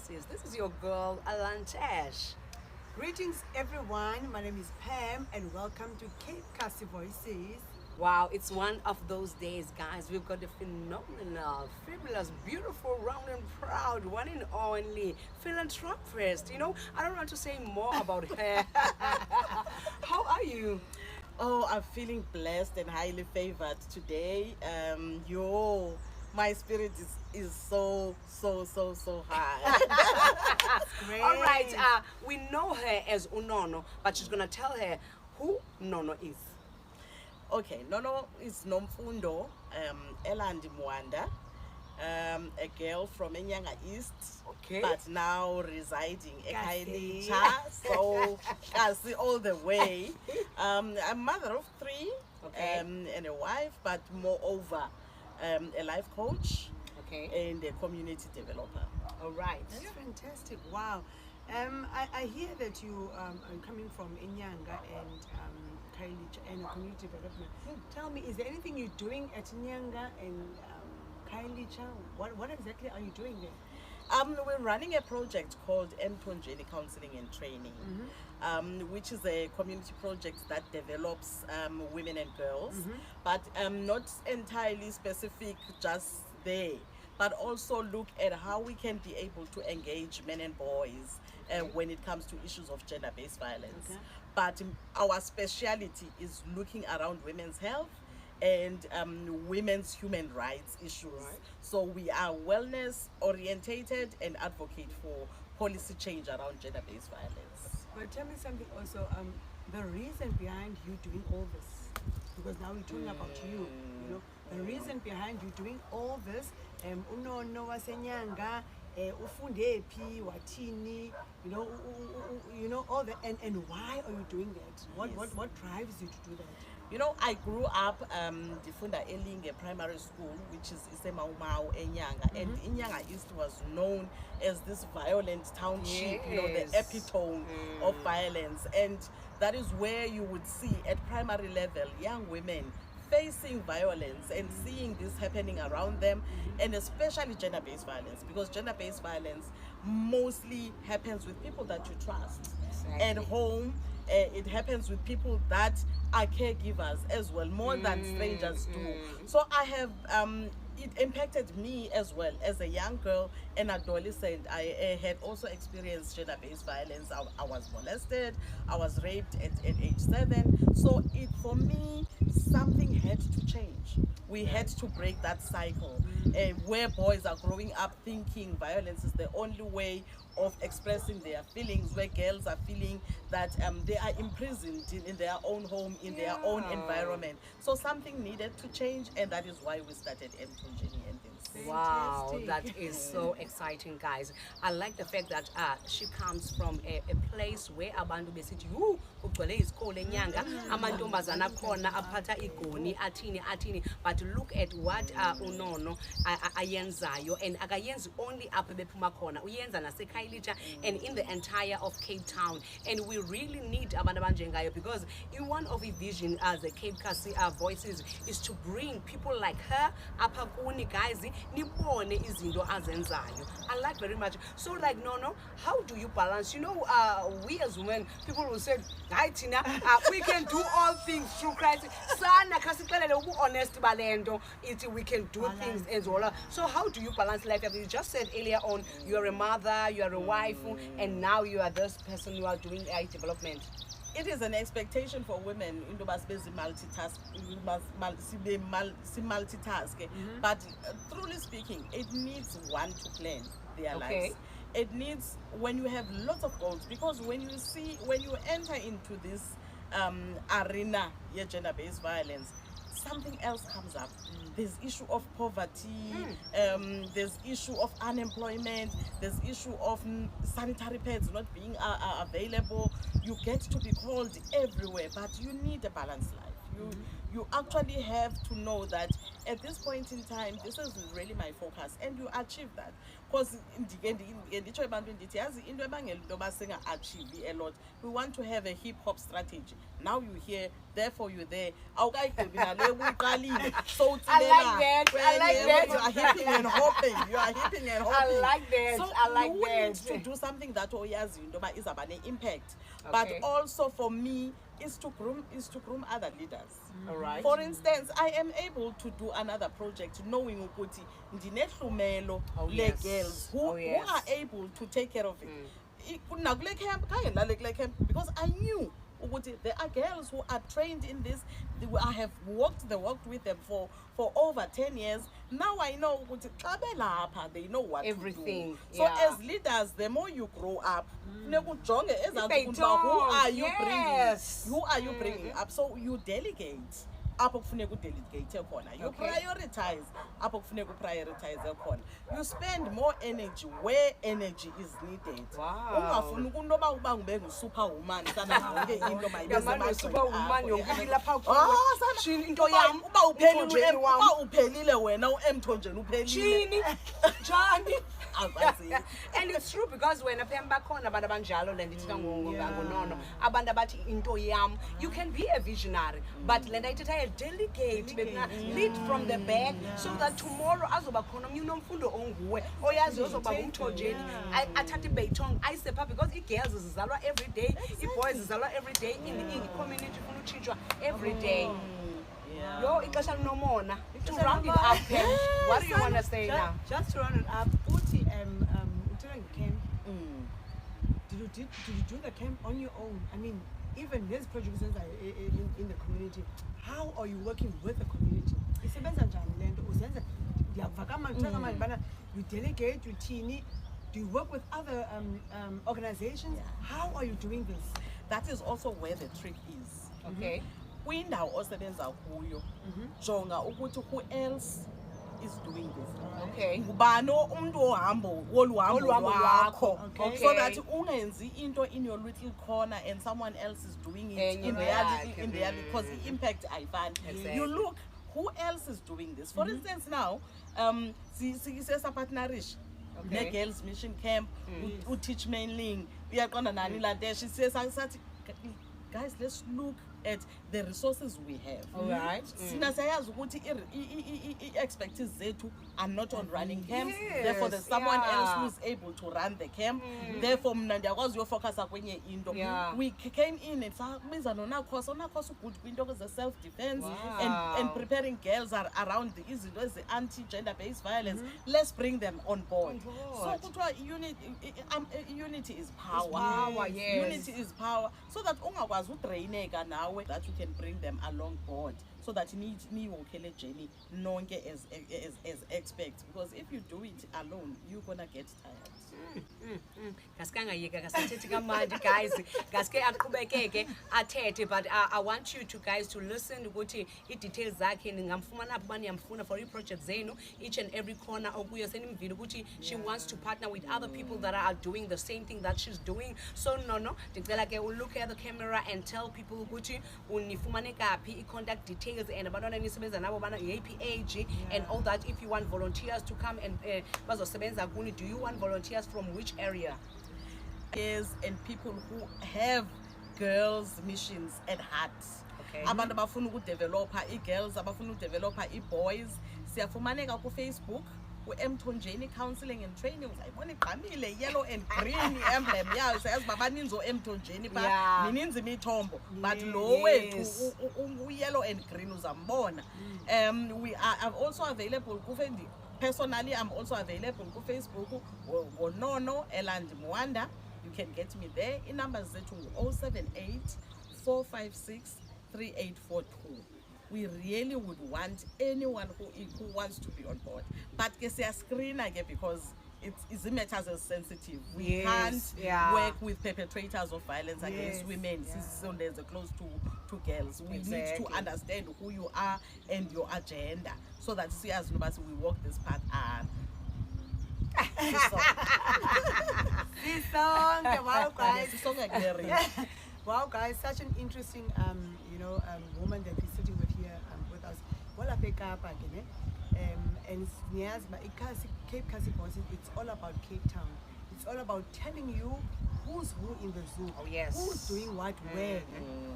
Voices. This is your girl, Alantesh. Greetings, everyone. My name is Pam, and welcome to Cape Kasi Voices. Wow, it's one of those days, guys. We've got the phenomenal, fabulous, beautiful, round and proud, one and only philanthropist. I don't want to say more about her. How are you? Oh, I'm feeling blessed and highly favored today. My spirit is so high. Great. All right, we know her as Unono, but she's going to tell her who Nono is. Okay, Nono is Nomfundo, Elandi Mwanda, a girl from Enyanga East, Okay. but now residing in Kasi. Kailicha, so Kasi all the way. I'm a mother of three, Okay. and a wife, but moreover, a life coach Okay. and a community developer. All right. That's fantastic. Wow. I hear that you are coming from Inyanga and Kailicha and community development. Tell me, is there anything you're doing at Inyanga and Kailicha? What exactly are you doing there? We're running a project called Mtonjeni Counseling and Training, which is a community project that develops women and girls, but not entirely specific just there, but also look at how we can be able to engage men and boys when it comes to issues of gender-based violence. Okay. But our speciality is looking around women's health and women's human rights issues. Right. So we are wellness orientated and advocate for policy change around gender-based violence. But tell me something also, the reason behind you doing all this, because now we're talking about you, the reason behind you doing all this, unono wasenyanga, ufunde phi wathini, all that, and why are you doing that? What drives you to do that? I grew up Difunda Elinge Primary School, which is Isemaumau Enyanga, and Inyanga East was known as this violent township, the Yes. epitome of violence, and that is where you would see at primary level young women facing violence and seeing this happening around them, and especially gender-based violence, because gender-based violence mostly happens with people that you trust. Exactly. At home, it happens with people that are caregivers as well, more than strangers do. So I have it impacted me as well as a young girl and adolescent. I had also experienced gender-based violence. I was molested, I was raped at age 7. So for me, something had to change. We had to break that cycle where boys are growing up thinking violence is the only way of expressing their feelings, where girls are feeling that they are imprisoned in their own home, in their own environment. So something needed to change, and that is why we started Mtonjeni and things. Wow, that Fantastic. is so exciting, guys. I like the fact that she comes from a place where abantu besithi kugcwele isikole enyanga amantombazana akhona aphatha igoni athini, but look at what unono ayenzayo, and akayenzi only apho bephuma khona, uyenza naseKhayelitsha and in the entire of Cape Town, and we really need abantu abanjengayo, because in one of the vision as the Cape Kasi Voices is to bring people like her apha kuni, guys, nibone izinto azenzayo. I like very much. So like Nono, how do you balance? We as women, people will say, "Hayi thina, we can do all things through Christ." Sana khasixelele ubu honest balendo, we can do things as well. So how do you balance life? You just said earlier on, you are a mother, you are a wife, and now you are this person who are doing AI development. It is an expectation for women into multitask, multitask. But truly speaking, it needs one to plan their Okay. lives. It needs, when you have lots of goals, because when you enter into this arena, gender-based violence, something else comes up. There's issue of poverty, there's issue of unemployment, there's issue of sanitary pads not being available. You get to be called everywhere, but you need a balanced life. you actually have to know that at this point in time, this is really my focus, and you achieve that. Because achieve a lot. We want to have a hip hop strategy. Now you here, therefore you there. So I like that. I like that. You are hipping and hopping. You are hipping and hopping. I like that. So I like you that. need to do something that is about an impact. Okay. But also for me is to groom other leaders. All right. For instance, I am able to do another project knowing ukuthi ndinehlumelo le girls who are able to take care of it. Nakule camp, because I knew ukuthi there are girls who are trained in this. I have worked with them for over 10 years. Now I know ukuthi xa belapha, they know what everything. to do. So as leaders, the more you grow up, ujonge ezantsi ukuthi who are you bringing? Who are you bringing up? So you delegate. Apho kufuneka udelegate khona. You prioritize. Apho kufuneka uprioritize khona. You spend more energy where energy is needed. Ungafuni ukunoba uba ube ngusuperwoman sana yonke into mayibese superwoman yokulapha shini into yami uba uphelile wena uMthonjeni uphelile. Shini njani? And it's true because when apemba khona abantu abanjalo le ndithi ngonono abantu abathi into yam, you can be a visionary but le ndayithetha delegate lead from the back so that tomorrow azoba khona omnye unomfundo onguwe oyazi ozoba ngumthonjeni athathe ibayitong ayisepha because i-girls zizalwa every day, i-boys zizalwa every day in the community funa utshintshwa every day. Yo, ixesha linomona. To round it up, Pam, what do you want to say now? Just to round it up, Uti, during camp, did you do the camp on your own? I mean, even this project in the community, how are you working with the community? You delegate, you teeny. Do you work with other organizations? How are you doing this? That is also where the trick is. Okay. Kwindawo osebenza kuyo jonga ukuthi who else is doing this. Okay. Ngubani umuntu ohambo lwakho. Okay. So that ungenzi into in your little corner and someone else is doing it in reality because the impact ayifani. You look who else is doing this. For instance now sisesa partnerish ne girls mission camp teach mainling uyaqonda nani la she says guys, let's look at the resources we have. All right. Sina sayazi ukuthi expertise zethu are not on running camps. Therefore, there's someone else who is able to run the camp. Therefore, mna ndiyakwazi uyofocus kwenye into. We came in and sabiza nona course good kwinto ze self defense and preparing girls around the izinto eze anti-gender based violence. Let's bring them on board. So kuthiwa unity is power. Unity is power. So that ungakwazi udraineka nawe, that you can bring them along board so that niwokele journey nonke as experts, because if you do it alone you're gonna get tired. Kasikangayeka kasathethi kamandi guys, gaske aqhubekeke athethe, but I want you guys to listen ukuthi i-details zakhe ningamfumana apho baniyamfuna for i-project zenu each and every corner okuyo senimvile ukuthi she wants to partner with other people that are doing the same thing that she's doing. So no ndicela ke look at the camera and tell people ukuthi unifumane kaphi i-contact details and abantwana nisebenza nabo bana yeyiphi age and all that. If you want volunteers to come and bazosebenza kuni, do you want volunteers from which area? And people who have girls missions at heart. Abantu abafuna ukudevelopa i-girls, abafuna ukudevelopa i-boys, siyafumaneka ku-Facebook uMthonjeni Counseling and Training. Uzayibona igqamile yellow and green emblem yayo, sayazi babaninzi oMthonjeni ba mininzi imithombo, but lo wethu yellow and green uzambona. We are also available personally. I'm also available on Facebook Nono Eland Mwanda. You can get me there. In numbers zethu 078 456 3842. We really would want anyone who wants to be on board. But ke screen again because it's matters as sensitive. We can't work with perpetrators of violence against women. So there's a close to girls. We need to understand who you are and your agenda, so that as we walk this path on. Wow guys, such an interesting woman that we're sitting with here. walapha eKapa ke ne and niyazi uba Cape Kasi Voices, it's all about Cape Town. It's all about telling you who's who in the zoo. Oh, yes. Who's doing what where.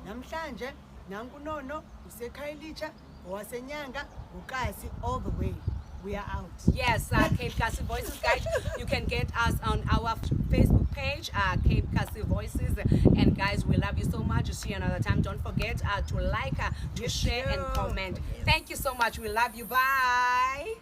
Namhlanje nanku Nono, useKhayelitsha, owaseNyanga, uKasi, all the way. We are out. Yes, Cape Kasi Voices, guys. You can get us on our Facebook page, Cape Kasi Voices. And guys, we love you so much. See you another time. Don't forget to like, to share, and comment. Thank you so much. We love you. Bye.